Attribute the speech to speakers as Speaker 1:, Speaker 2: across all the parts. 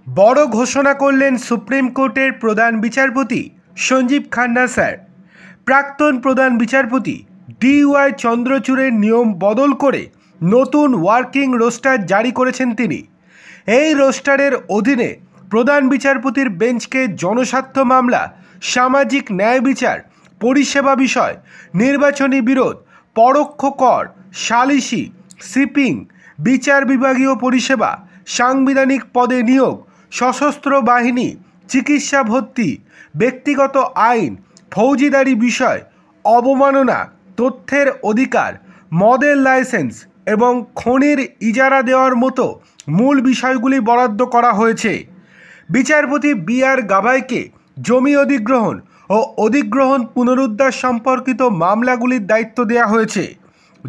Speaker 1: বড় ঘোষণা করলেন সুপ্রিম কোর্টের প্রধান বিচারপতি সঞ্জীব খান্না স্যার। প্রাক্তন প্রধান বিচারপতি DY চন্দ্রচূড়ের নিয়ম বদল করে নতুন ওয়ার্কিং রোস্টার জারি করেছেন তিনি। এই রোস্টারের অধীনে প্রধান বিচারপতির বেঞ্চকে জনস্বার্থ মামলা, সামাজিক ন্যায় বিচার, পরিষেবা বিষয়, নির্বাচনী বিরোধ, পরোক্ষ কর, সালিসি, শিপিং, বিচার বিভাগীয় পরিষেবা, সাংবিধানিক পদে নিয়োগ, সশস্ত্র বাহিনী, চিকিৎসা ভর্তি, ব্যক্তিগত আইন, ফৌজদারি বিষয়, অবমাননা, তথ্যের অধিকার, মদের লাইসেন্স এবং খনির ইজারা দেওয়ার মতো মূল বিষয়গুলি বরাদ্দ করা হয়েছে। বিচারপতি BR গাভাইকে জমি অধিগ্রহণ ও অধিগ্রহণ পুনরুদ্ধার সম্পর্কিত মামলাগুলির দায়িত্ব দেওয়া হয়েছে।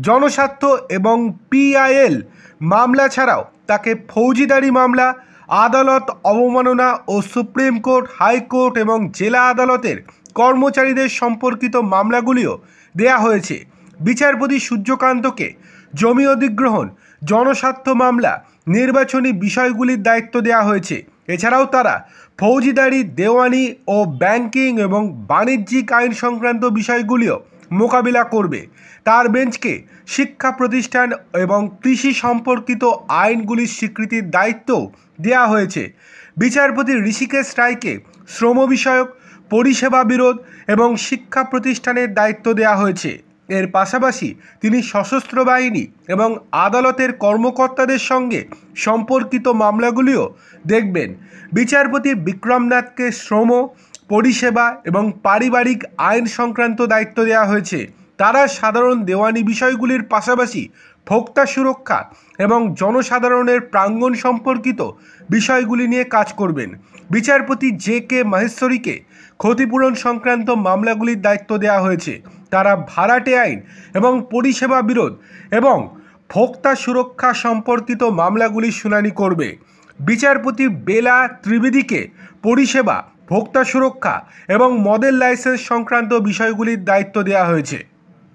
Speaker 1: জনস্বার্থ এবং PIL মামলা ছাড়াও তাকে ফৌজদারি মামলা, আদালত অবমাননা ও সুপ্রিম কোর্ট, হাইকোর্ট এবং জেলা আদালতের কর্মচারীদের সম্পর্কিত মামলাগুলিও দেয়া হয়েছে। বিচারপতি সূর্যকান্তকে জমি অধিগ্রহণ, জনস্বার্থ মামলা, নির্বাচনী বিষয়গুলির দায়িত্ব দেওয়া হয়েছে। এছাড়াও তারা ফৌজদারি, দেওয়ানি ও ব্যাংকিং এবং বাণিজ্যিক আইন সংক্রান্ত বিষয়গুলিও মোকাবিলা করবে। তার বেঞ্চকে শিক্ষা প্রতিষ্ঠান এবং কৃষি সম্পর্কিত আইনগুলির স্বীকৃতির দায়িত্ব দেওয়া হয়েছে। বিচারপতি ঋষিকেশ রায়কে শ্রম বিষয়ক, পরিষেবা বিরোধ এবং শিক্ষা প্রতিষ্ঠানের দায়িত্ব দেওয়া হয়েছে। এর পাশাপাশি তিনি সশস্ত্র বাহিনী এবং আদালতের কর্মকর্তাদের সঙ্গে সম্পর্কিত মামলাগুলিও দেখবেন। বিচারপতি বিক্রমনাথকে শ্রম, পরিষেবা এবং পারিবারিক আইন সংক্রান্ত দায়িত্ব দেওয়া হয়েছে। তারা সাধারণ দেওয়ানি বিষয়গুলির পাশাপাশি ভোক্তা সুরক্ষা এবং জনসাধারণের প্রাঙ্গণ সম্পর্কিত বিষয়গুলি নিয়ে কাজ করবেন। বিচারপতি JK মাহেশ্বরীকে ক্ষতিপূরণ সংক্রান্ত মামলাগুলির দায়িত্ব দেওয়া হয়েছে। তারা ভাড়াটে আইন এবং পরিষেবা বিরোধ এবং ভোক্তা সুরক্ষা সম্পর্কিত মামলাগুলির শুনানি করবে। বিচারপতি বেলা ত্রিবেদীকে পরিষেবা, ভোক্তা সুরক্ষা এবং মদের লাইসেন্স সংক্রান্ত বিষয়গুলির দায়িত্ব দেওয়া হয়েছে।